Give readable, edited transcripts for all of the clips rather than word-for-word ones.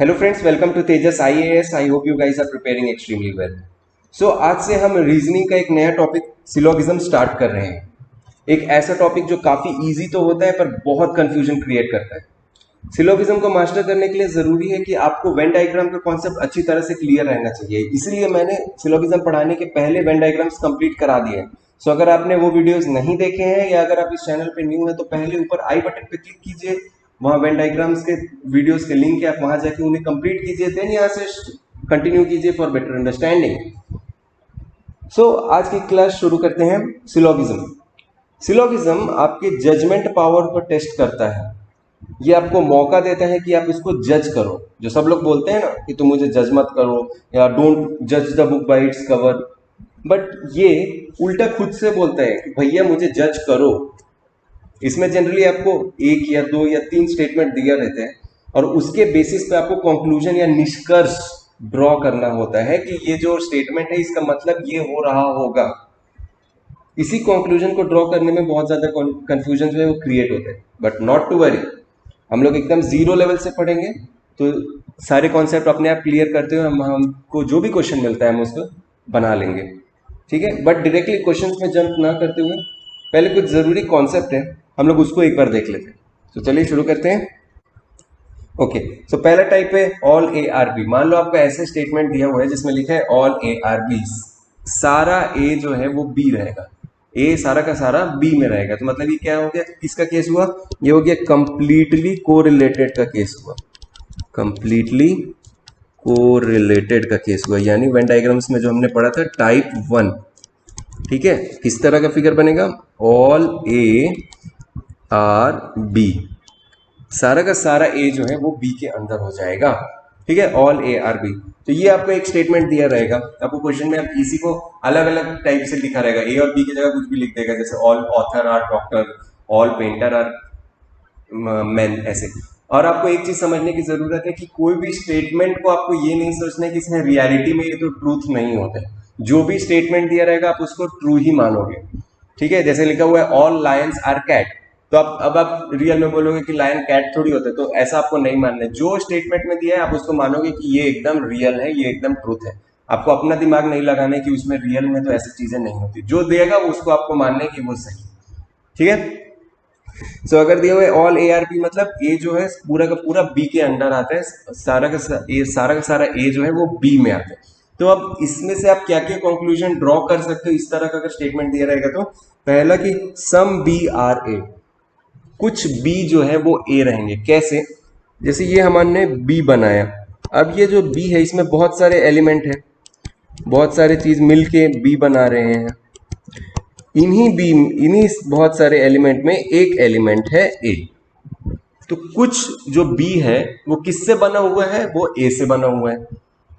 Hello friends, welcome to Tejas IAS. I hope you guys are preparing extremely well. So आज से हम reasoning का एक नया टॉपिक सिलोगिज्म स्टार्ट कर रहे हैं। एक ऐसा टॉपिक जो काफी इजी तो होता है पर बहुत कंफ्यूजन क्रिएट करता है। सिलोगिज्म को मास्टर करने के लिए जरूरी है कि आपको वेन डायग्राम का कॉन्सेप्ट अच्छी तरह से क्लियर रहना चाहिए। इसलिए मैंने सिलोगिज्म पढ़ाने के पहले वेन डायग्राम्स कंप्लीट करा दिए हैं। सो अगर आपने वो वीडियोस नहीं देखे हैं या अगर आप इस चैनल पे न्यू है तो पहले ऊपर आई बटन पे क्लिक कीजिए, वहां वेन डायग्राम्स के वीडियोस के लिंक है, आप वहां जाके उन्हें कंप्लीट कीजिए, देन यहाँ से कंटिन्यू कीजिए फॉर बेटर अंडरस्टैंडिंग। सो आज की क्लास शुरू करते हैं। सिलोगिज्म सिलोगिज्म आपके जजमेंट पावर को टेस्ट करता है। ये आपको मौका देता है कि आप इसको जज करो। जो सब लोग बोलते हैं ना कि तुम मुझे जज मत करो या डोंट जज the book by its cover, but ये उल्टा खुद से बोलता है कि भैया मुझे जज करो। इसमें जनरली आपको एक या दो या तीन स्टेटमेंट दिया रहते हैं और उसके बेसिस पे आपको कंक्लूजन या निष्कर्ष ड्रॉ करना होता है कि ये जो स्टेटमेंट है इसका मतलब ये हो रहा होगा। इसी कंक्लूजन को ड्रॉ करने में बहुत ज्यादा कंफ्यूजन जो है वो क्रिएट होते हैं, बट नॉट टू वरी। हम लोग एकदम जीरो लेवल से पढ़ेंगे तो सारे कॉन्सेप्ट अपने आप क्लियर करते हुए हमको जो भी क्वेश्चन मिलता है हम उसको बना लेंगे, ठीक है। बट डायरेक्टली क्वेश्चन में जंप ना करते हुए पहले कुछ जरूरी कॉन्सेप्ट है, हम लोग उसको एक बार देख लेते हैं। तो चलिए शुरू करते हैं। ओके, सो पहला टाइप है ऑल ए आर बी। मान लो आपका ऐसे स्टेटमेंट दिया हुआ है जिसमें लिखा है ऑल ए आर बी, सारा ए जो है वो बी रहेगा, ए सारा का सारा बी में रहेगा। तो मतलब ये क्या हो गया, किसका केस हुआ, ये हो गया कंप्लीटली कोरिलेटेड का केस हुआ। कंप्लीटली कोरिलेटेड का केस हुआ, यानी वेन डायग्राम्स में जो हमने पढ़ा था टाइप 1, ठीक है। किस तरह का फिगर बनेगा, ऑल ए आर बी, सारा का सारा ए जो है वो बी के अंदर हो जाएगा, ठीक है। ऑल ए आर बी, तो ये आपको एक स्टेटमेंट दिया रहेगा। आपको क्वेश्चन में आप इसी को अलग अलग टाइप से लिखा रहेगा, ए और बी की जगह कुछ भी लिख देगा, जैसे all author are doctor, all painter are man, ऐसे। और आपको एक चीज समझने की जरूरत है कि कोई भी स्टेटमेंट को आपको ये नहीं सोचना है कि इसमें रियलिटी में ये तो ट्रूथ नहीं होता है। जो भी स्टेटमेंट दिया रहेगा आप उसको ट्रू ही मानोगे, ठीक है। जैसे लिखा हुआ है ऑल लायंस आर कैट, तो अब आप रियल में बोलोगे कि लायन कैट थोड़ी होते, तो ऐसा आपको नहीं मानना है। जो स्टेटमेंट में दिया है आप उसको मानोगे कि ये एकदम रियल है, ये एकदम ट्रूथ है। आपको अपना दिमाग नहीं लगाना है कि उसमें रियल में तो ऐसी चीजें नहीं होती। जो देगा उसको आपको मानना है कि वो सही, ठीक है। सो अगर दिया हुआ है ऑल ए आर बी, मतलब ए जो है पूरा का पूरा बी के अंडर आता है, सारा का सारा ए जो है वो बी में आता है। तो अब इसमें से आप क्या क्या कंक्लूजन ड्रॉ कर सकते हो इस तरह का अगर स्टेटमेंट दिया रहेगा तो, पहला कि सम बी आर ए, कुछ बी जो है वो ए रहेंगे। कैसे, जैसे ये हमने बी बनाया, अब ये जो बी है इसमें बहुत सारे एलिमेंट है, बहुत सारे चीज मिलके बी बना रहे हैं। इन्हीं बहुत सारे एलिमेंट में एक एलिमेंट है ए। तो कुछ जो बी है वो किससे बना हुआ है, वो ए से बना हुआ है,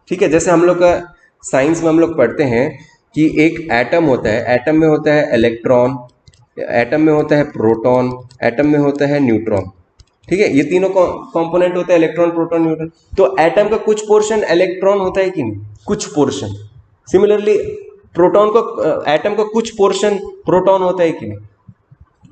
ठीक है। जैसे हम लोग का साइंस में हम लोग पढ़ते हैं कि एक एटम होता है, एटम में होता है इलेक्ट्रॉन, एटम में होता है प्रोटॉन, एटम में होता है न्यूट्रॉन, ठीक है। ये तीनों कंपोनेंट होता है, इलेक्ट्रॉन प्रोटॉन न्यूट्रॉन। तो एटम का कुछ पोर्शन इलेक्ट्रॉन होता है कि नहीं, कुछ पोर्शन। सिमिलरली प्रोटॉन को, एटम का कुछ पोर्शन प्रोटॉन होता है कि नहीं,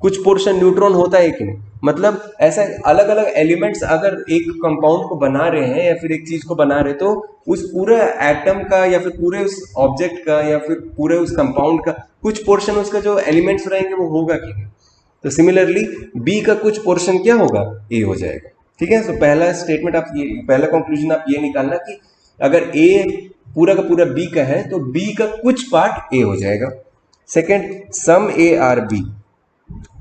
कुछ पोर्शन न्यूट्रॉन होता है कि नहीं। मतलब ऐसा अलग अलग एलिमेंट्स अगर एक कंपाउंड को बना रहे हैं या फिर एक चीज को बना रहे, तो उस पूरे एटम का या फिर पूरे उस ऑब्जेक्ट का या फिर पूरे उस कंपाउंड का कुछ पोर्शन उसका जो एलिमेंट्स रहेंगे वो होगा कि नहीं। तो सिमिलरली बी का कुछ पोर्शन क्या होगा, ए हो जाएगा, ठीक है। तो पहला स्टेटमेंट आप ये, पहला कंक्लूजन आप ये निकालना कि अगर ए पूरा का पूरा बी का है तो बी का कुछ पार्ट ए हो जाएगा। Second, some A are B.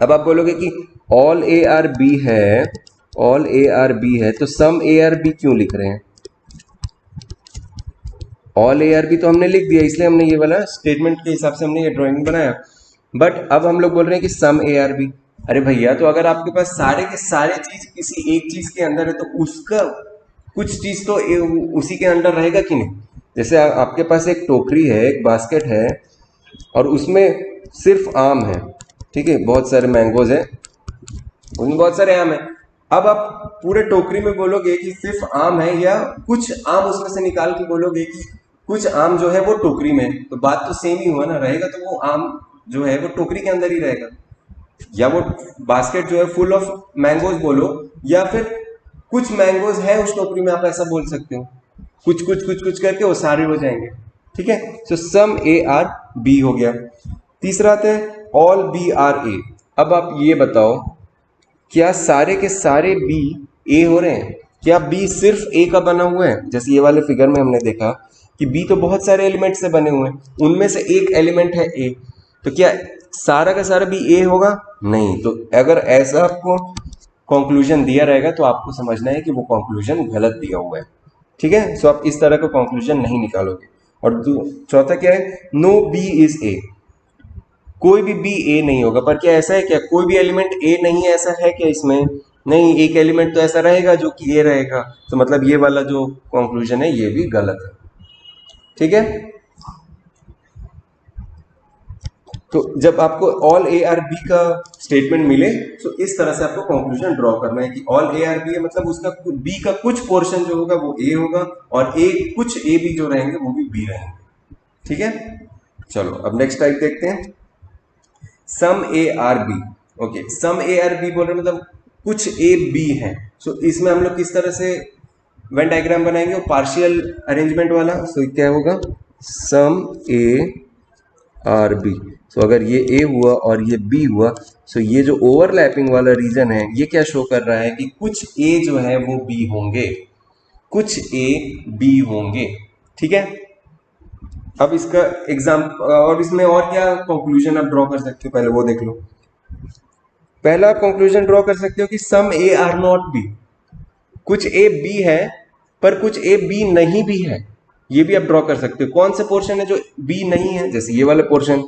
अब आप बोलोगे कि ऑल ए आर बी है, ऑल ए आर बी है तो सम ए आर बी क्यों लिख रहे हैं। ऑल ए आर बी तो हमने लिख दिया, इसलिए हमने ये वाला स्टेटमेंट के हिसाब से हमने ये ड्राइंग बनाया। बट अब हम लोग बोल रहे हैं कि सम ए आर बी। अरे भैया, तो अगर आपके पास सारे के सारे चीज किसी एक चीज के अंदर है तो उसका कुछ चीज तो उसी के अंदर रहेगा कि नहीं। जैसे आपके पास एक टोकरी है, एक बास्केट है और उसमें सिर्फ आम है, ठीक है, बहुत सारे मैंगोज हैं, उसमें बहुत सारे आम है। अब आप पूरे टोकरी में बोलोगे कि सिर्फ आम है या कुछ आम उसमें से निकाल के बोलोगे कि कुछ आम जो है वो टोकरी में, तो बात तो सेम ही हुआ ना, रहेगा तो वो आम जो है वो टोकरी के अंदर ही रहेगा। या वो बास्केट जो है फुल ऑफ मैंगोज बोलो या फिर कुछ मैंगोज है उस टोकरी में, आप ऐसा बोल सकते हो, कुछ कुछ कुछ कुछ करके वो सारे हो जाएंगे। ठीक है, सो सम ए आर बी हो गया। तीसरा आता है ऑल बी आर ए। अब आप ये बताओ, क्या सारे के सारे बी ए हो रहे हैं? क्या बी सिर्फ ए का बना हुआ है? जैसे ये वाले फिगर में हमने देखा कि बी तो बहुत सारे एलिमेंट से बने हुए हैं, उनमें से एक एलिमेंट है ए, तो क्या सारा का सारा बी ए होगा? नहीं। तो अगर ऐसा आपको कंक्लूजन दिया रहेगा तो आपको समझना है कि वो कंक्लूजन गलत दिया हुआ है। ठीक है, सो आप इस तरह का कंक्लूजन नहीं निकालोगे। और चौथा क्या है, नो बी इज ए। कोई भी बी ए नहीं होगा। पर क्या ऐसा है क्या, कोई भी एलिमेंट ए नहीं है, ऐसा है क्या इसमें? नहीं, एक एलिमेंट तो ऐसा रहेगा जो कि ए रहेगा, तो मतलब ये वाला जो कंक्लूजन है ये भी गलत है। ठीक है, तो जब आपको ऑल ए आर बी का स्टेटमेंट मिले तो इस तरह से आपको कंक्लूजन ड्रॉ करना है कि ऑल ए आर बी है, मतलब उसका बी का कुछ पोर्शन जो होगा वो ए होगा और ए कुछ ए बी जो रहेंगे वो भी बी रहेंगे। ठीक है, चलो अब नेक्स्ट टाइप देखते हैं, some A are B. Okay, some A are B बोल रहे मतलब कुछ ए बी है। सो इसमें हम लोग किस तरह से वेन डायग्राम बनाएंगे, वो पार्शियल अरेंजमेंट वाला। सो क्या होगा, सम ए आर बी। सो अगर ये ए हुआ और ये बी हुआ, सो ये जो ओवरलैपिंग वाला रीजन है ये क्या शो कर रहा है कि कुछ ए जो है वो बी होंगे, कुछ ए बी होंगे। ठीक है, अब इसका एग्जाम और इसमें और क्या कंक्लूजन आप ड्रॉ कर सकते हो, पहले वो देख लो। पहला आप कंक्लूजन ड्रॉ कर सकते हो कि सम ए आर नॉट बी। कुछ ए बी है पर कुछ ए बी नहीं भी है, ये भी आप ड्रॉ कर सकते हो। कौन सा पोर्शन है जो बी नहीं है? जैसे ये वाला पोर्शन,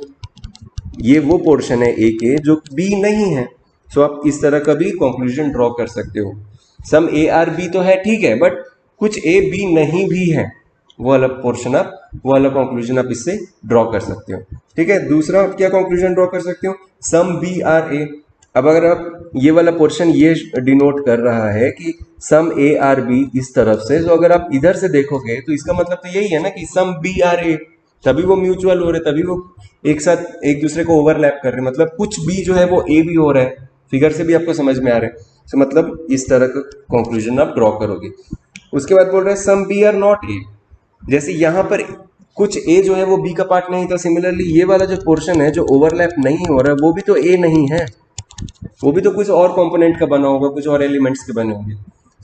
ये वो पोर्शन है ए के जो बी नहीं है। सो आप इस तरह का भी कंक्लूजन ड्रॉ कर सकते हो। सम ए आर बी तो है ठीक है, बट कुछ ए बी नहीं भी है, वो वाला पोर्शन आप, वो वाला कंक्लूजन आप इससे ड्रॉ कर सकते हो। ठीक है, दूसरा आप क्या कंक्लूजन ड्रॉ कर सकते हो, सम बी आर ए। अब अगर आप ये वाला पोर्शन ये डिनोट कर रहा है कि सम ए आर बी इस तरफ से, तो अगर आप इधर से देखोगे तो इसका मतलब तो यही है ना कि सम बी आर ए, तभी वो म्यूचुअल हो रहे, तभी वो एक साथ एक दूसरे को ओवरलैप कर रहे हैं, मतलब कुछ बी जो है वो ए भी हो रहा है। फिगर से भी आपको समझ में आ रहा है। तो मतलब इस तरह का कंक्लूजन आप ड्रॉ करोगे। उसके बाद बोल रहे हैं some B are not A. जैसे यहाँ पर कुछ ए जो है वो बी का पार्ट नहीं था, सिमिलरली ये वाला जो पोर्शन है जो ओवरलैप नहीं हो रहा है वो भी तो ए नहीं है, वो भी तो कुछ और कंपोनेंट का बना होगा, कुछ और एलिमेंट्स के बने होंगे।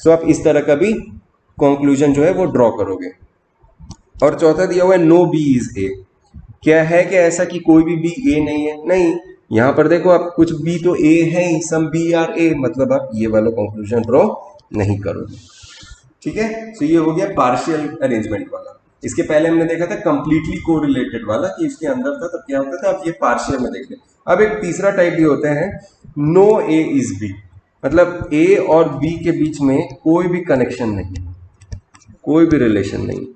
सो आप इस तरह का भी कंक्लूजन जो है वो ड्रॉ करोगे। और चौथा दिया हुआ है नो बी इज ए। क्या है कि ऐसा कि कोई भी बी ए नहीं है? नहीं, यहाँ पर देखो आप कुछ बी तो ए है ही, सम बी आर ए, मतलब आप ये वाला कंक्लूजन ड्रॉ नहीं करोगे। ठीक है, तो ये हो गया पार्शियल अरेंजमेंट वाला। इसके पहले हमने देखा था कंप्लीटली कोरिलेटेड वाला कि इसके अंदर था तब क्या होता था, अब ये पार्शियल में देख लें। अब एक तीसरा टाइप भी होता है नो ए इज बी, मतलब ए और बी के बीच में कोई भी कनेक्शन नहीं, कोई भी रिलेशन नहीं।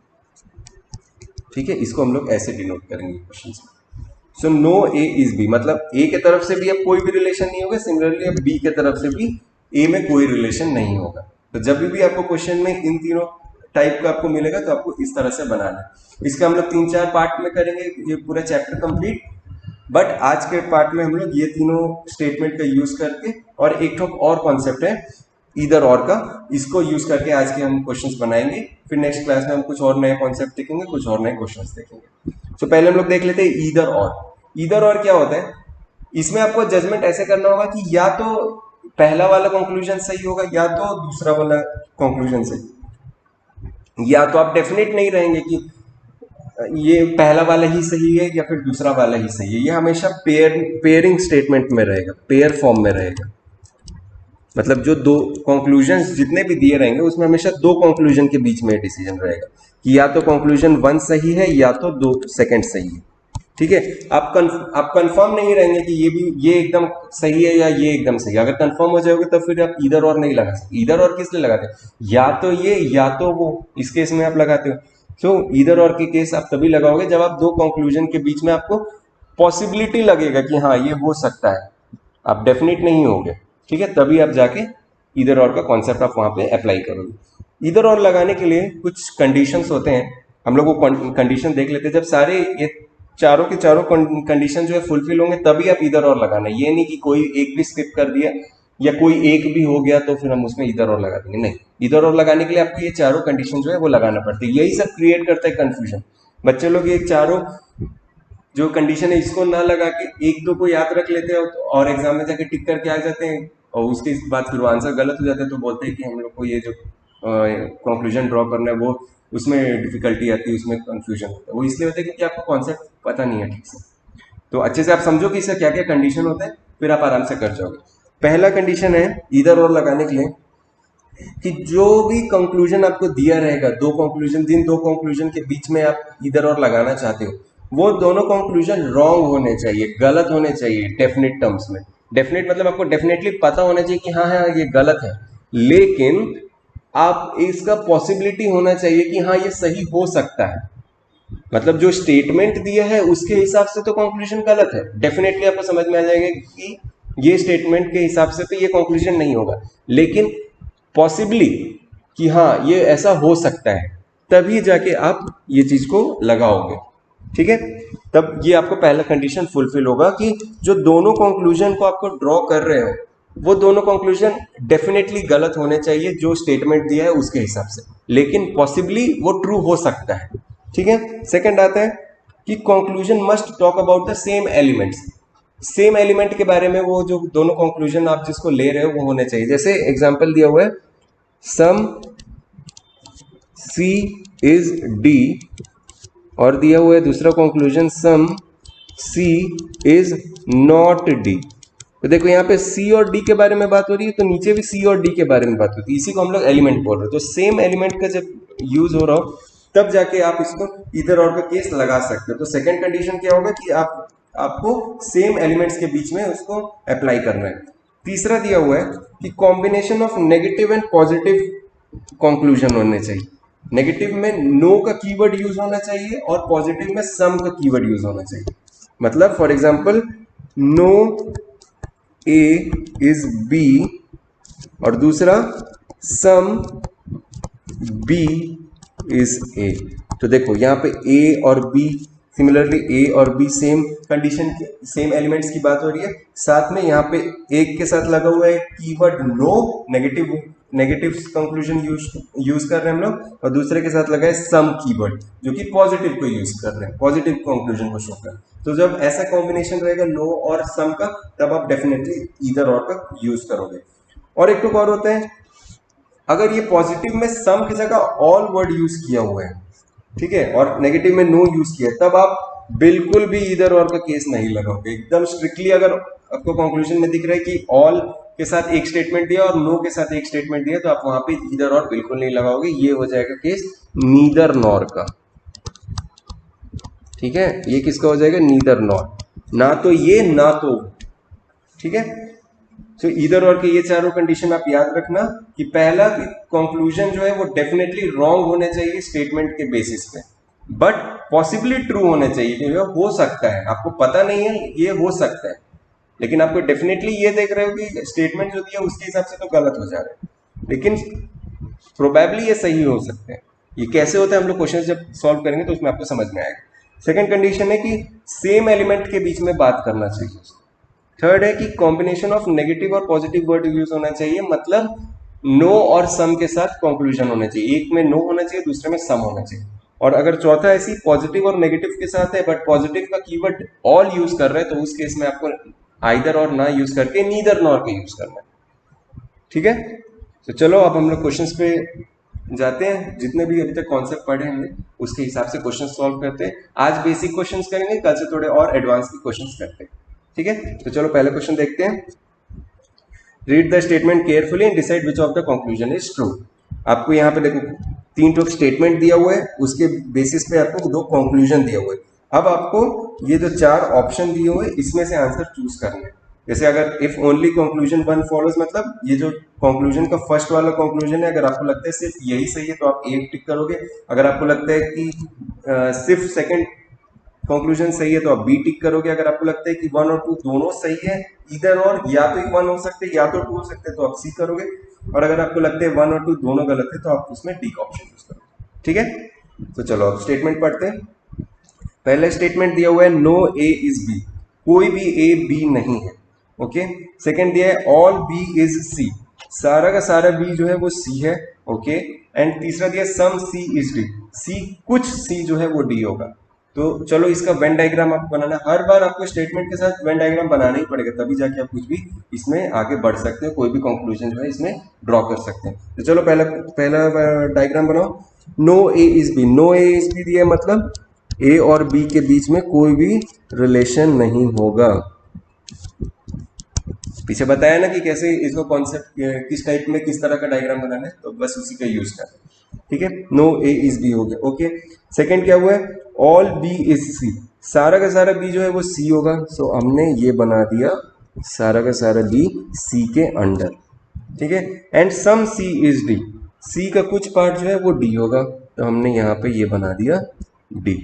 ठीक है, इसको हम लोग ऐसे डिनोट करेंगे क्वेश्चन में। So no A is B, मतलब ए के तरफ से भी अब कोई भी रिलेशन नहीं होगा, सिमिलरली अब बी के तरफ से भी ए में कोई रिलेशन नहीं होगा। तो जब भी आपको क्वेश्चन में इन तीनों टाइप का आपको मिलेगा तो आपको इस तरह से बनाना है। इसका हम लोग 3-4 पार्ट में करेंगे ये पूरा चैप्टर कंप्लीट, बट आज के पार्ट में हम लोग ये तीनों स्टेटमेंट का यूज करके और एक ठोक और कॉन्सेप्ट है ईदर और का, इसको यूज करके आज के हम क्वेश्चंस बनाएंगे। फिर नेक्स्ट क्लास में हम कुछ और नए कॉन्सेप्ट देखेंगे, कुछ और नए क्वेश्चंस देखेंगे। तो पहले हम लोग देख लेते हैं ईदर और। ईदर और क्या होता है, इसमें आपको जजमेंट ऐसे करना होगा कि या तो पहला वाला कंक्लूजन सही होगा या तो दूसरा वाला कंक्लूजन सही, या तो आप डेफिनेट नहीं रहेंगे कि ये पहला वाला ही सही है या फिर दूसरा वाला ही सही है। ये हमेशा पेयरिंग स्टेटमेंट में रहेगा, पेयर फॉर्म में रहेगा। मतलब जो दो कंक्लूजन जितने भी दिए रहेंगे उसमें हमेशा दो कंक्लूजन के बीच में डिसीजन रहेगा कि या तो कंक्लूजन 1 सही है या तो 2 सेकंड सही है। ठीक है, आप कंफर्म नहीं रहेंगे कि ये एकदम सही है या ये एकदम सही है। अगर कंफर्म हो जाओगे तो फिर आप इधर और नहीं लगा सकते। इधर और किस लिए लगाते हैं, या तो ये या तो वो, इस केस में आप लगाते हो। सो इधर और के केस आप तभी लगाओगे जब आप दो कंक्लूजन के बीच में आपको पॉसिबिलिटी लगेगा कि हाँ ये हो सकता है, आप डेफिनेट नहीं होगे। ठीक है, तभी आप जाके इधर और का कॉन्सेप्ट आप वहां पे अप्लाई करोगे। इधर और लगाने के लिए कुछ कंडीशंस होते हैं, हम लोग वो कंडीशन देख लेते हैं। जब सारे ये चारों के चारों कंडीशन जो है फुलफिल होंगे तभी आप इधर और लगाना है। ये नहीं कि कोई एक भी स्किप कर दिया या कोई एक भी हो गया तो फिर हम उसमें इधर और लगा देंगे। नहीं, इधर और लगाने के लिए आपको ये चारों कंडीशन जो है वो लगाना पड़ती है। यही सब क्रिएट करता है कंफ्यूजन। बच्चे लोग ये चारों जो कंडीशन है इसको ना लगा के एक दो को याद रख लेते हैं और एग्जाम में जाके टिक करके आ जाते हैं, और उसके बाद फिर वो आंसर गलत हो जाता है तो बोलते हैं कि हम लोग को ये जो कंक्लूजन ड्रॉ करना है वो उसमें डिफिकल्टी आती है, उसमें कंफ्यूजन होता है। वो इसलिए होता है क्योंकि आपको कॉन्सेप्ट पता नहीं है ठीक से। तो अच्छे से आप समझो कि इसका क्या क्या कंडीशन होता है, फिर आप आराम से कर जाओगे। पहला कंडीशन है इधर और लगाने के लिए कि जो भी कंक्लूजन आपको दिया रहेगा, दो कंक्लूजन, जिन दो कंक्लूजन के बीच में आप इधर और लगाना चाहते हो, वो दोनों कंक्लूजन रॉन्ग होने चाहिए, गलत होने चाहिए डेफिनेट टर्म्स में। डेफिनेट मतलब आपको डेफिनेटली पता होना चाहिए कि हाँ हाँ ये गलत है, लेकिन आप इसका पॉसिबिलिटी होना चाहिए कि हाँ ये सही हो सकता है। मतलब जो स्टेटमेंट दिया है उसके हिसाब से तो कंक्लूजन गलत है, डेफिनेटली आपको समझ में आ जाएगा कि ये स्टेटमेंट के हिसाब से तो ये कंक्लूजन नहीं होगा, लेकिन पॉसिबली कि हाँ ये ऐसा हो सकता है, तभी जाके आप ये चीज को लगाओगे। ठीक है, तब ये आपको पहला कंडीशन फुलफिल होगा कि जो दोनों कंक्लूजन को आपको ड्रॉ कर रहे हो वो दोनों कंक्लूजन डेफिनेटली गलत होने चाहिए जो स्टेटमेंट दिया है उसके हिसाब से, लेकिन पॉसिबली वो ट्रू हो सकता है। ठीक है, सेकंड आता है कि conclusion must talk about the same elements. Same element के बारे में वो जो दोनों कंक्लूजन आप जिसको ले रहे हो वो होने चाहिए। जैसे एग्जांपल दिया हुआ है सम C इज D, और दिया हुआ है दूसरा conclusion some C is not D। तो देखो यहाँ पे C और D के बारे में बात हो रही है, तो नीचे भी C और D के बारे में बात होती है। इसी को हम लोग एलिमेंट बोल रहे हैं। तो सेम एलिमेंट का जब यूज हो रहा हो तब जाके आप इसको इधर और का केस लगा सकते हो। तो सेकंड कंडीशन क्या होगा कि आपको सेम एलिमेंट्स के बीच में उसको अप्लाई करना है। तीसरा दिया हुआ है कि combination of negative and positive conclusion होने चाहिए। नेगेटिव में नो का कीवर्ड यूज होना चाहिए और पॉजिटिव में सम का कीवर्ड यूज होना चाहिए। मतलब for example no A is B, और दूसरा सम बी इज ए। तो देखो यहाँ पे ए और बी, सिमिलरली ए और बी सेम कंडीशन के सेम एलिमेंट्स की बात हो रही है। साथ में यहाँ पे एक के साथ लगा हुआ है keyword no, negative conclusion use कर रहे हैं हम लोग, और दूसरे के साथ लगा है सम कीवर्ड जो कि पॉजिटिव को यूज कर रहे हैं, पॉजिटिव कंक्लूजन को शो कर रहे हैं। तो जब ऐसा कॉम्बिनेशन रहेगा नो और सम का, तब आप डेफिनेटली इधर और का यूज करोगे। और एक तो और होता है अगर ये पॉजिटिव में सम की जगह ऑल वर्ड यूज किया हुआ है, ठीक है, और नेगेटिव में नो यूज किया है, तब आप बिल्कुल भी इधर और का केस नहीं लगाओगे। एकदम स्ट्रिक्टली अगर आपको कंक्लूजन में दिख रहा है कि ऑल के साथ एक स्टेटमेंट दिया और नो के साथ एक स्टेटमेंट दिया, तो आप वहां पे इधर और बिल्कुल नहीं लगाओगे। ये हो जाएगा केस नीदर नॉर का। ठीक है, ये किसका हो जाएगा? नीदर नॉर, ना तो ये ना तो। ठीक है, तो इधर और के ये चारों कंडीशन आप याद रखना कि पहला कंक्लूजन जो है वो डेफिनेटली रॉन्ग होने चाहिए स्टेटमेंट के बेसिस पे, बट पॉसिबली ट्रू होने चाहिए क्योंकि हो सकता है, आपको पता नहीं है, ये हो सकता है, लेकिन आपको डेफिनेटली ये देख रहे हो कि स्टेटमेंट जो दिया उसके हिसाब से तो गलत हो जा रहा है, लेकिन प्रोबेबली ये सही हो सकते हैं। ये कैसे होता है हम लोग क्वेश्चन जब सॉल्व करेंगे तो उसमें आपको समझ में आएगा। सेकंड कंडीशन है कि सेम एलिमेंट के बीच में बात करना चाहिए। थर्ड है कि कॉम्बिनेशन ऑफ नेगेटिव और पॉजिटिव वर्ड यूज होना चाहिए, मतलब नो और सम के साथ कंक्लूजन होना चाहिए, एक में नो होना चाहिए दूसरे में सम होना चाहिए। और अगर चौथा ऐसी पॉजिटिव और नेगेटिव के साथ है बट पॉजिटिव का कीवर्ड ऑल यूज कर रहे हैं, तो उस केस में आपको आइदर और ना यूज करके नीदर नॉर का यूज करना है। ठीक है, तो चलो अब हम लोग क्वेश्चंस पे जाते हैं। जितने भी अभी तक कॉन्सेप्ट पढ़े हमने उसके हिसाब से क्वेश्चन सॉल्व करते हैं। आज बेसिक क्वेश्चंस करेंगे, कल से थोड़े और एडवांस के क्वेश्चंस करते हैं। ठीक है, तो चलो पहला क्वेश्चन देखते हैं। Read the statement carefully and decide which of the conclusion is true. आपको यहाँ पे देखो 3 टॉप स्टेटमेंट दिया हुआ है, उसके बेसिस पे आपको 2 कंक्लूजन दिया हुआ है। अब आपको ये जो 4 ऑप्शन दिए हुए इसमें से आंसर चूज करना है। जैसे अगर इफ ओनली कंक्लूजन 1 फॉलोज, मतलब ये जो कंक्लूजन का फर्स्ट वाला कंक्लूजन है, अगर आपको लगता है सिर्फ यही सही है तो आप एक टिक करोगे। अगर आपको लगता है कि सिर्फ सेकंड कंक्लूजन सही है तो आप बी टिक करोगे। अगर आपको लगता है कि 1 और 2 दोनों सही है, इधर और या तो 1 हो सकते हैं या तो 2 हो सकते हैं, तो आप सी करोगे। और अगर आपको लगता है 1 और 2 दोनों गलत है तो आप उसमें डी का ऑप्शन यूज करोगे। ठीक है, तो चलो अब स्टेटमेंट पढ़ते हैं। पहला स्टेटमेंट दिया हुआ है नो ए इज बी, कोई भी ए बी नहीं है। ओके। सेकंड दिया है ऑल बी इज सी, सारा का सारा बी जो है वो सी है। ओके। एंड तीसरा दिया सम सी इज डी, सी कुछ सी जो है वो डी होगा। तो चलो इसका वेन डायग्राम आपको बनाना, हर बार आपको स्टेटमेंट के साथ वेन डायग्राम बनाना ही पड़ेगा, तभी जाके आप कुछ भी इसमें आगे बढ़ सकते हो, कोई भी कंक्लूजन जो है इसमें ड्रॉ कर सकते हैं। तो चलो पहला पहला डायग्राम बनाओ। No A is B, no A is B दिया मतलब ए और बी के बीच में कोई भी रिलेशन नहीं होगा। पीछे बताया ना कि कैसे इसको कॉन्सेप्ट किस टाइप में किस तरह का डायग्राम बनाना है, तो बस उसी का यूज कर। ठीक है, नो ए इज बी हो गया। ओके। सेकंड क्या हुआ है, ऑल बी इज सी, सारा का सारा बी जो है वो सी होगा। सो हमने ये बना दिया सारा का सारा बी सी के अंडर। ठीक है। And some C is D, C का कुछ पार्ट जो है वो डी होगा, तो हमने यहाँ पे ये बना दिया डी।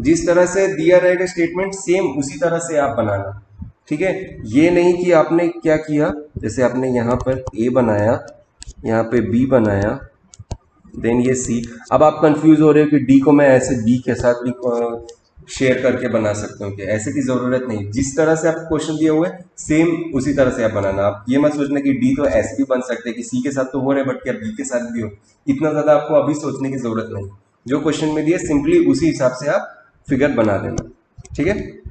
जिस तरह से दिया रहेगा स्टेटमेंट सेम उसी तरह से आप बनाना। ठीक है, ये नहीं कि आपने क्या किया, जैसे आपने यहाँ पर ए बनाया, यहाँ पे बी बनाया, देन ये सी। अब आप कंफ्यूज हो रहे हो कि डी को मैं ऐसे बी के साथ भी शेयर करके बना सकता हूँ, कि ऐसे की जरूरत नहीं। जिस तरह से आपको क्वेश्चन दिया हुआ है सेम उसी तरह से आप बनाना। आप ये मत सोचना कि डी तो ऐसे भी बन सकते हैं कि सी के साथ तो हो रहे बट क्या बी के साथ भी हो, इतना ज्यादा आपको अभी सोचने की जरूरत नहीं। जो क्वेश्चन में दिया सिंपली उसी हिसाब से आप फिगर बना देना। ठीक है।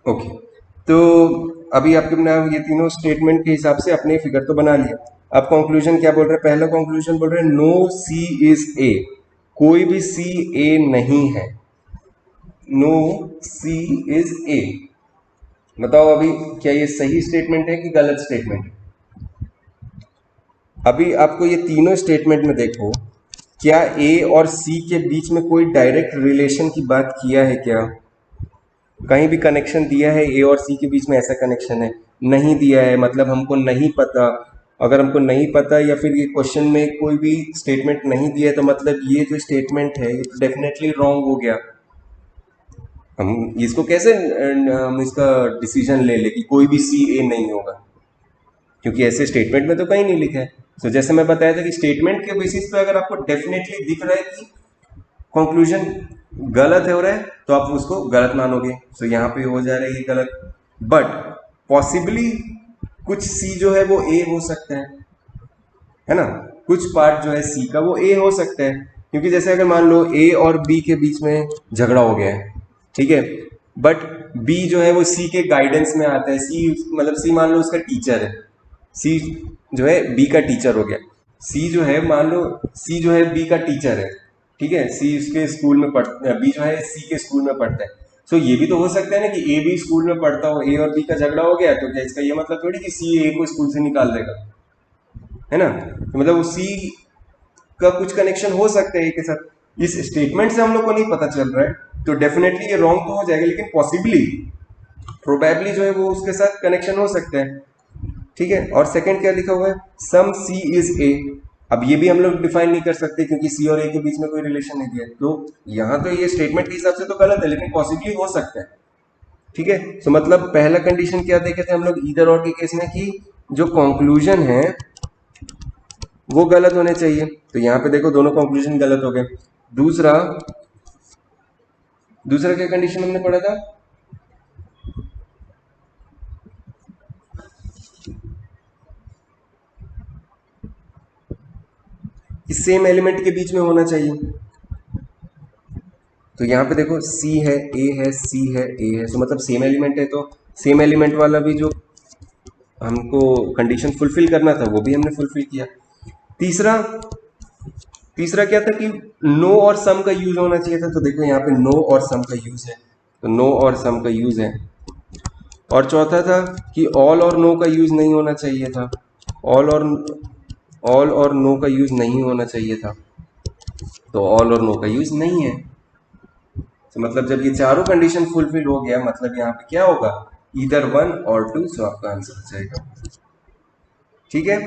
ओके। तो अभी आपके ये तीनों स्टेटमेंट के हिसाब से अपने फिगर तो बना लिया। अब कंक्लूजन क्या बोल रहे हैं, पहला कंक्लूजन बोल रहे हैं नो सी इज ए, कोई भी सी ए नहीं है। नो सी इज ए, बताओ अभी क्या ये सही स्टेटमेंट है कि गलत स्टेटमेंट है? अभी आपको ये तीनों स्टेटमेंट में देखो, क्या ए और सी के बीच में कोई डायरेक्ट रिलेशन की बात किया है क्या? कहीं भी कनेक्शन दिया है ए और सी के बीच में, ऐसा कनेक्शन है? नहीं दिया है, मतलब हमको नहीं पता। अगर हमको नहीं पता या फिर ये क्वेश्चन में कोई भी स्टेटमेंट नहीं दिया है, तो मतलब ये जो स्टेटमेंट है ये तो डेफिनेटली रॉन्ग हो गया। हम इसको कैसे हम इसका डिसीजन ले ले कि कोई भी सी ए नहीं होगा, क्योंकि ऐसे स्टेटमेंट में तो कहीं नहीं लिखा है। तो जैसे मैं बताया था कि स्टेटमेंट के बेसिस पे अगर आपको डेफिनेटली दिख रहा है कि कंक्लूजन गलत हो रहा है, तो आप उसको गलत मानोगे। तो यहाँ पे हो जा रहा है ये गलत, बट पॉसिबली कुछ सी जो है वो ए हो सकता है ना, कुछ पार्ट जो है सी का वो ए हो सकता है। क्योंकि जैसे अगर मान लो ए और बी के बीच में झगड़ा हो गया है, ठीक है, बट बी जो है वो सी के गाइडेंस में आता है। सी मतलब सी मान लो उसका टीचर है, सी जो है बी का टीचर हो गया। सी जो है मान लो सी जो है बी का टीचर है, ठीक है, सी उसके स्कूल में पढ़ता, बी जो है सी के स्कूल में पढ़ता है। सो ये भी तो हो सकता है ना कि ए भी स्कूल में पढ़ता हो, ए और बी का झगड़ा हो गया, तो क्या इसका ये मतलब थोड़ी कि सी ए को स्कूल से निकाल देगा, है ना? तो मतलब सी का कुछ कनेक्शन हो सकता है ए के साथ। इस स्टेटमेंट से हम लोग को नहीं पता चल रहा है, तो डेफिनेटली ये रॉन्ग तो हो जाएगा, लेकिन पॉसिबली प्रोबेबली जो है वो उसके साथ कनेक्शन हो सकता है। ठीक है। और सेकंड क्या लिखा हुआ है, सम सी इज ए। अब ये भी हम लोग डिफाइन नहीं कर सकते क्योंकि सी और ए के बीच में कोई रिलेशन नहीं दिया, तो यहाँ तो ये स्टेटमेंट के हिसाब से तो गलत है, लेकिन पॉसिबली हो सकता है। ठीक है। तो मतलब पहला कंडीशन क्या देखे थे हम लोग ईदर और के केस में, कि जो कंक्लूजन है वो गलत होने चाहिए। तो यहाँ पे देखो दोनों कंक्लूजन गलत हो गए। दूसरा दूसरा क्या कंडीशन हमने पढ़ा था, कि सेम एलिमेंट के बीच में होना चाहिए। तो यहाँ पे देखो सी है, ए है, सी है, ए है, तो मतलब सेम एलिमेंट है, तो सेम एलिमेंट वाला भी जो हमको कंडीशन फुलफिल करना था वो भी हमने फुलफिल किया। तीसरा तीसरा क्या था कि नो और सम का यूज होना चाहिए था, तो देखो यहाँ पे नो और सम का यूज है, तो नो और सम का यूज है। और चौथा था कि ऑल और नो का यूज नहीं होना चाहिए था, ऑल और नो का यूज नहीं होना चाहिए था, तो ऑल और नो का यूज नहीं है। तो मतलब जब ये चारों कंडीशन फुलफिल हो गया, मतलब यहाँ पे क्या होगा, इधर 1 और 2, सो आपका आंसर हो जाएगा। ठीक है।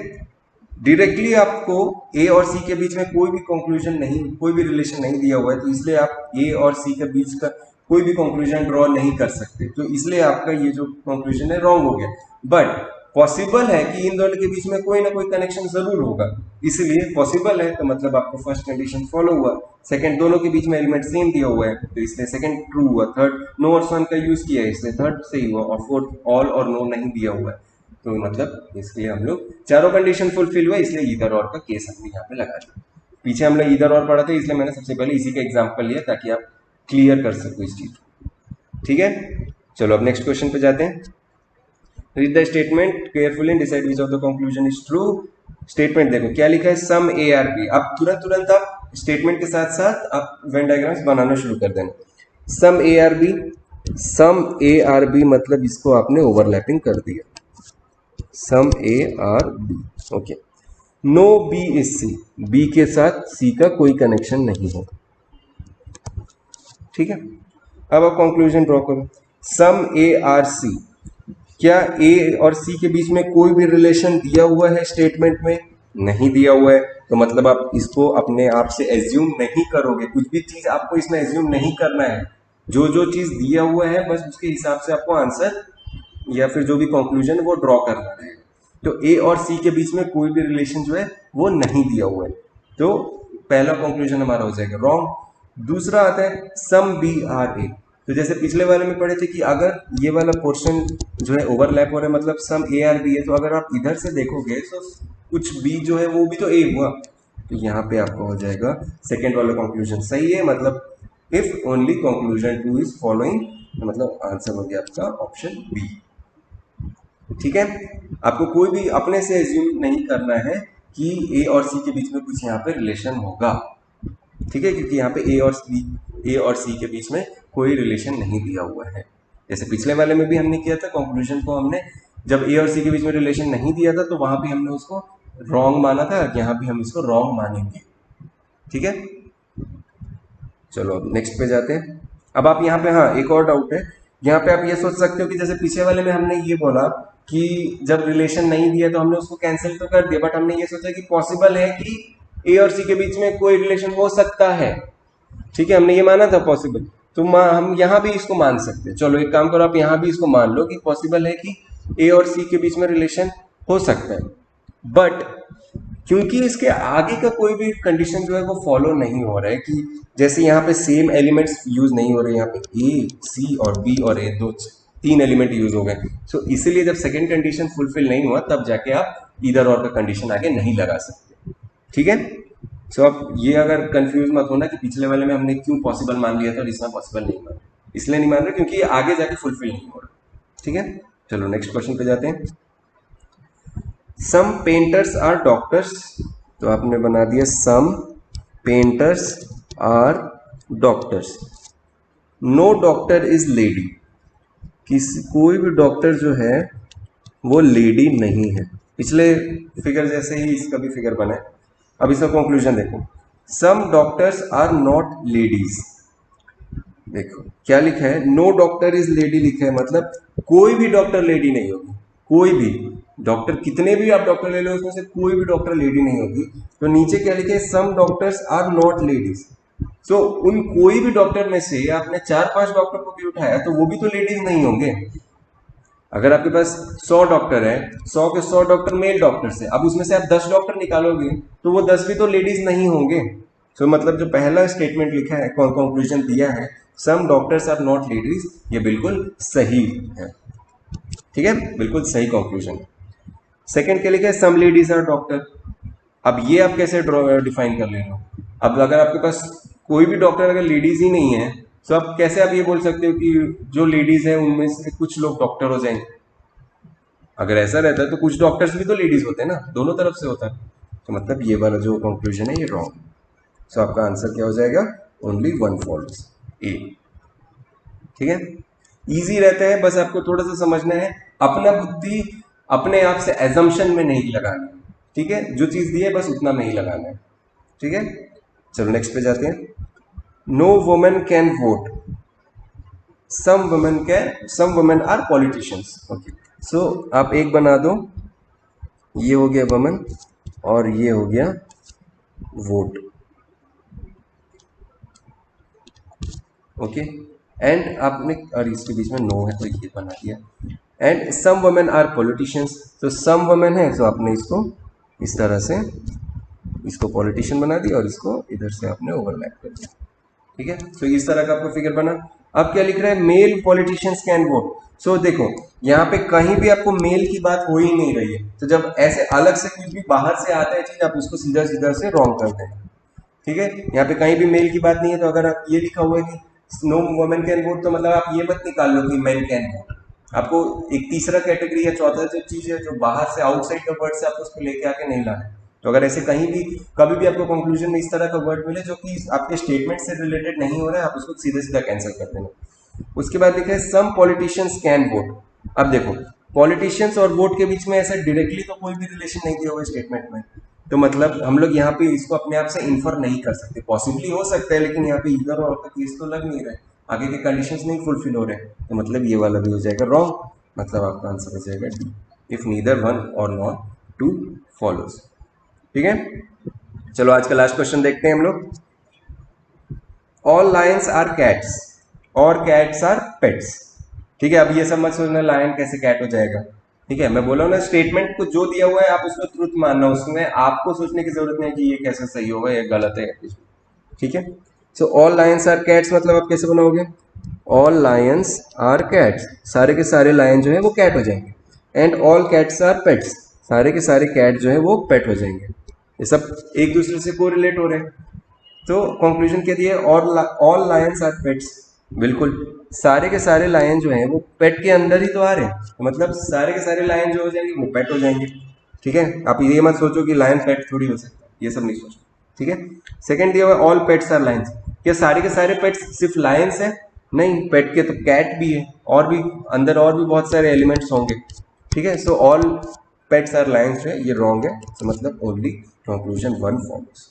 डायरेक्टली आपको ए और सी के बीच में कोई भी कंक्लूजन नहीं, कोई भी रिलेशन नहीं दिया हुआ है, तो इसलिए आप ए और सी के बीच का कोई भी कंक्लूजन ड्रॉ नहीं कर सकते, तो इसलिए आपका ये जो कंक्लूजन है रॉन्ग हो गया। बट पॉसिबल है कि इन दोनों के बीच में कोई ना कोई कनेक्शन जरूर होगा, इसलिए पॉसिबल है तो मतलब आपको फर्स्ट कंडीशन फॉलो हुआ। सेकंड, दोनों के बीच में एलिमेंट सेम दिया हुआ है तो इसलिए सेकंड ट्रू हुआ। थर्ड, नो और सम का यूज किया है इसलिए थर्ड सही हुआ। और फोर्थ, ऑल और नो नहीं दिया हुआ है तो मतलब इसलिए हम लोग चारों कंडीशन फुलफिल हुआ, इसलिए ईदर और का केस हमने यहाँ पे लगा दिया। पीछे हम लोग ईदर और पढ़ा था इसलिए मैंने सबसे पहले इसी का एग्जाम्पल लिया ताकि आप क्लियर कर सको इस चीज को। ठीक है, चलो अब नेक्स्ट क्वेश्चन पे जाते हैं। Read the statement carefully and decide which of the conclusion is true. Statement देखो क्या लिखा है, सम ए आर बी। आप तुरंत आप स्टेटमेंट के साथ साथ आप वेन डायग्राम्स बनाना शुरू कर देना। Some A are B, some A are B मतलब इसको आपने ओवरलैपिंग कर दिया, some A are B. Okay, no B is C, B के साथ सी का कोई कनेक्शन नहीं है। ठीक है, अब आप कंक्लूजन ड्रॉ करो। सम ए आर सी, क्या ए और सी के बीच में कोई भी रिलेशन दिया हुआ है स्टेटमेंट में? नहीं दिया हुआ है, तो मतलब आप इसको अपने आप से एज्यूम नहीं करोगे, कुछ भी चीज आपको इसमें एज्यूम नहीं करना है। जो जो चीज दिया हुआ है बस उसके हिसाब से आपको आंसर या फिर जो भी कंक्लूजन वो ड्रॉ करना है। तो ए और सी के बीच में कोई भी रिलेशन जो है वो नहीं दिया हुआ है, तो पहला कंक्लूजन हमारा हो जाएगा रॉन्ग। दूसरा आता है सम बी आर ए। तो जैसे पिछले वाले में पढ़े थे कि अगर ये वाला पोर्शन जो है ओवरलैप हो रहा है मतलब सम ए आर बी है, तो अगर आप इधर से देखोगे तो कुछ बी जो है वो भी तो ए हुआ, तो यहाँ पे आपको हो जाएगा सेकेंड वाला कंक्लूजन सही है। मतलब if only conclusion two is following, मतलब आंसर हो गया आपका ऑप्शन बी। ठीक है, आपको कोई भी अपने से एज्यूम नहीं करना है कि ए और सी के बीच में कुछ यहाँ पे रिलेशन होगा। ठीक है, क्योंकि यहाँ पे ए और सी के बीच में कोई रिलेशन नहीं दिया हुआ है। जैसे पिछले वाले में भी हमने किया था, कंक्लूजन को हमने जब ए और सी के बीच में रिलेशन नहीं दिया था तो वहां भी हमने उसको रॉन्ग माना था, यहाँ भी हम इसको रॉन्ग मानेंगे। ठीक है, चलो अब नेक्स्ट पे जाते हैं। अब आप यहाँ पे, हाँ एक और डाउट है, यहाँ पे आप ये सोच सकते हो कि जैसे पीछे वाले में हमने ये बोला कि जब रिलेशन नहीं दिया तो हमने उसको कैंसिल तो कर दिया, बट हमने ये सोचा कि पॉसिबल है कि ए और सी के बीच में कोई रिलेशन हो सकता है। ठीक है, हमने ये माना था पॉसिबल, तो हम यहाँ भी इसको मान सकते हैं। चलो एक काम करो, आप यहाँ भी इसको मान लो कि पॉसिबल है कि ए और सी के बीच में रिलेशन हो सकता है, बट क्योंकि इसके आगे का कोई भी कंडीशन जो है वो फॉलो नहीं हो रहा है, कि जैसे यहाँ पे सेम एलिमेंट्स यूज नहीं हो रहे, यहाँ पे ए सी और बी और ए दो तीन एलिमेंट यूज हो गए, सो इसीलिए जब सेकंड कंडीशन फुलफिल नहीं हुआ तब जाके आप इधर और का कंडीशन आगे नहीं लगा सकते। ठीक है, सो अब ये अगर कंफ्यूज मत होना कि पिछले वाले में हमने क्यों पॉसिबल मान लिया था और इसमें पॉसिबल नहीं मान, इसलिए नहीं मान रहे क्योंकि ये आगे जाके फुलफिल नहीं हो रहा। ठीक है, चलो नेक्स्ट क्वेश्चन पे जाते हैं। सम पेंटर्स आर डॉक्टर्स, तो आपने बना दिया some painters are doctors. No doctor is lady, किसी कोई भी डॉक्टर जो है वो लेडी नहीं है। पिछले फिगर जैसे ही इसका भी फिगर बना है। अब इसका कंक्लूजन देखो, some doctors are not ladies. देखो क्या लिखा है, नो डॉक्टर इज लेडी लिखा है, मतलब कोई भी डॉक्टर लेडी नहीं होगी। कोई भी डॉक्टर, कितने भी आप डॉक्टर ले लो उसमें से कोई भी डॉक्टर लेडी नहीं होगी। तो नीचे क्या लिखे, some doctors are not ladies. So उन कोई भी डॉक्टर में से आपने 4-5 डॉक्टर को भी उठाया तो वो भी तो लेडीज नहीं होंगे। अगर आपके पास 100 डॉक्टर है, 100 के 100 डॉक्टर मेल डॉक्टर्स है, अब उसमें से आप 10 डॉक्टर निकालोगे तो वो 10 भी तो लेडीज नहीं होंगे। सो मतलब जो पहला स्टेटमेंट लिखा है, कंक्लूजन दिया है some doctors are not ladies, ये बिल्कुल सही है। ठीक है, बिल्कुल सही कंक्लूजन। सेकंड क्या लिखा है, सम लेडीज आर डॉक्टर। अब ये आप कैसे डिफाइन कर ले रहे हो? अब अगर आपके पास कोई भी डॉक्टर अगर लेडीज ही नहीं है तो आप कैसे आप ये बोल सकते हो कि जो लेडीज है उनमें से कुछ लोग डॉक्टर हो जाएंगे? अगर ऐसा रहता है तो कुछ डॉक्टर्स भी तो लेडीज होते हैं ना, दोनों तरफ से होता है। तो मतलब ये वाला जो कंक्लूजन है ये रॉन्ग। सो आपका आंसर क्या हो जाएगा, ओनली वन फॉल्स, ए। ठीक है, इजी रहता है, बस आपको थोड़ा सा समझना है, अपना बुद्धि अपने आप से एजम्पशन में नहीं लगाना है। ठीक है, जो चीज दी है बस उतना में ही लगाना है। ठीक है, चलो नेक्स्ट पे जाते हैं। No women can vote, some women are politicians. Okay, so आप एक बना दो, ये हो गया वुमेन और ये हो गया वोट। ओके, एंड आपने, और इसके बीच में नो है तो ये बना दिया, and some women are politicians, तो सम वुमेन है तो आपने इसको इस तरह से इसको पॉलिटिशियन बना दिया और इसको इधर से आपने ओवरलैप कर दिया, ठीक है। सो इस तरह का आपको फिगर बना। अब क्या लिख रहा है, मेल पॉलिटिशियंस कैन वोट। सो देखो यहाँ पे कहीं भी आपको मेल की बात हो ही नहीं रही है, तो जब ऐसे अलग से कुछ भी बाहर से आता है चीज, आप उसको सीधा सीधा से रॉन्ग कर दें, ठीक है। यहाँ पे कहीं भी मेल की बात नहीं है, तो अगर आप ये लिखा हुआ है कि नो वुमेन कैन वोट, तो मतलब आप ये मत निकाल लो कि मैन कैन वोट। आपको एक तीसरा कैटेगरी या चौथा जो चीज है जो बाहर से आउटसाइड द वर्ड से आपको उसको लेके आके नहीं लाना है। तो अगर ऐसे कहीं भी कभी भी आपको कंक्लूजन में इस तरह का वर्ड मिले जो कि आपके स्टेटमेंट से रिलेटेड नहीं हो रहा है, आप उसको सीधे सीधा कैंसिल कर देना। उसके बाद लिखा है सम पॉलिटिशियंस कैन वोट। अब देखो पॉलिटिशियंस और वोट के बीच में ऐसा डायरेक्टली तो कोई भी रिलेशन नहीं दिया हुआ स्टेटमेंट में, तो मतलब हम लोग यहाँ पे इसको अपने आप से इन्फर नहीं कर सकते। पॉसिबली हो सकता है, लेकिन यहाँ पे इधर और का केस तो लग नहीं रहा है, आगे के कंडीशंस नहीं फुलफिल हो रहे हैं, तो मतलब ये वाला भी हो जाएगा रॉन्ग। मतलब आपका आंसर हो जाएगा डी, इफ नीदर वन और नॉट टू फॉलोज, ठीक है। चलो आज का लास्ट क्वेश्चन देखते हैं हम लोग। ऑल लायंस आर कैट्स और कैट्स आर पेट्स, ठीक है। अब ये सब मत सोचना लायन कैसे कैट हो जाएगा, ठीक है। मैं बोला हूं ना, स्टेटमेंट को जो दिया हुआ है आप उसको ट्रुथ मानना, उसमें आपको सोचने की जरूरत नहीं कि ये कैसे सही होगा या गलत है, ठीक है। So all lions are cats मतलब आप कैसे बनाओगे, ऑल लायंस आर कैट्स, सारे के सारे लायन जो है वो कैट हो जाएंगे, and all cats are pets, सारे के सारे कैट जो है वो पेट हो जाएंगे। ये सब एक दूसरे से कोरिलेट हो रहे हैं। तो कंक्लूजन क्या दिया, ऑल लायंस आर पेट्स, बिल्कुल सारे के सारे लायन जो हैं वो पेट के अंदर ही तो आ रहे हैं, तो मतलब सारे के सारे लायन जो हो जाएंगे वो पेट हो जाएंगे, ठीक है। आप ये मत सोचो कि लायन पेट थोड़ी हो सकता है, ये सब नहीं सोचो, ठीक है। सेकंड दिया हुआ ऑल पेट्स आर लायंस, क्या सारे के सारे पेट्स सिर्फ लायंस है, नहीं, पेट के तो कैट भी है, और भी अंदर और भी बहुत सारे एलिमेंट्स होंगे, ठीक है। So all pets are lions है, ये रॉन्ग है, तो मतलब ओनली कंक्लूजन वन फॉलोज।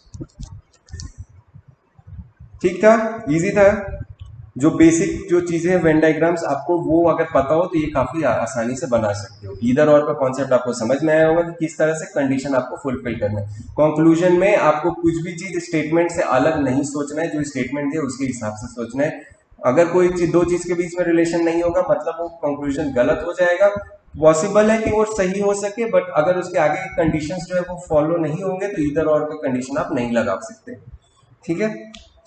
ठीक था, इजी था। जो बेसिक जो चीजें वेन डायग्राम्स आपको वो अगर पता हो तो ये काफी आसानी से बना सकते हो। इधर और का कॉन्सेप्ट आपको समझ में आया होगा कि किस तरह से कंडीशन आपको फुलफिल करना है। कंक्लूजन में आपको कुछ भी चीज स्टेटमेंट से अलग नहीं सोचना है, जो स्टेटमेंट है उसके हिसाब से सोचना है। अगर कोई चीज दो चीज के बीच में रिलेशन नहीं होगा मतलब वो कंक्लूजन गलत हो जाएगा। पॉसिबल है कि वो सही हो सके, बट अगर उसके आगे के कंडीशंस जो है वो फॉलो नहीं होंगे तो इधर और का कंडीशन आप नहीं लगा सकते, ठीक है।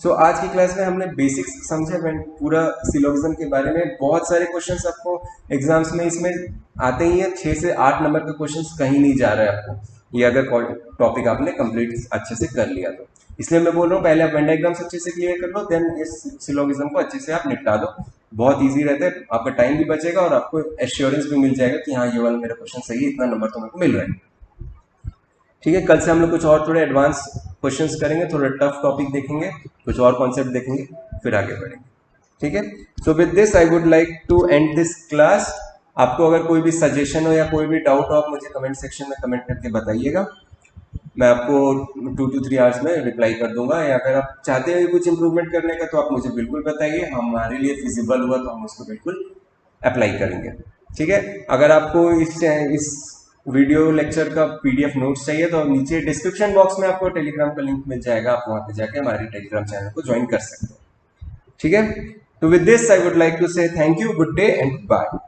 सो आज की क्लास में हमने बेसिक्स समझे, पूरा सिलोगिज्म के बारे में। बहुत सारे क्वेश्चंस आपको एग्जाम्स में इसमें आते ही है, 6 से 8 नंबर के क्वेश्चंस कहीं नहीं जा रहा है आपको, ये अगर टॉपिक आपने कंप्लीट अच्छे से कर लिया तो। इसलिए मैं बोल रहा हूँ पहले आप वेन डायग्राम्स अच्छे से क्लियर कर लो, देन इस सिलोगिज्म को अच्छे से आप निपटा दो। बहुत ईजी रहता है, आपका टाइम भी बचेगा और आपको एश्योरेंस भी मिल जाएगा कि हाँ ये वाला मेरा क्वेश्चन सही है, इतना नंबर तो मेरे को मिल रहा है, ठीक है। कल से हम लोग कुछ और थोड़े एडवांस क्वेश्चंस करेंगे, थोड़ा टफ टॉपिक देखेंगे, कुछ और कॉन्सेप्ट देखेंगे, फिर आगे बढ़ेंगे, ठीक है। So with this I would like to end this class. आपको अगर कोई भी सजेशन हो या कोई भी डाउट हो आप मुझे कमेंट सेक्शन में कमेंट करके बताइएगा, मैं आपको 2 to 3 आवर्स में रिप्लाई कर दूंगा। या अगर आप चाहते हैं कुछ इंप्रूवमेंट करने का तो आप मुझे बिल्कुल बताइए, हमारे लिए फिजिबल हुआ तो हम उसको बिल्कुल अप्लाई करेंगे, ठीक है। अगर आपको इस वीडियो लेक्चर का पीडीएफ नोट्स चाहिए तो नीचे डिस्क्रिप्शन बॉक्स में आपको टेलीग्राम का लिंक मिल जाएगा, आप वहां पे जाके हमारे टेलीग्राम चैनल को ज्वाइन कर सकते हो, ठीक है। तो with this I would like to say thank you, good day and bye.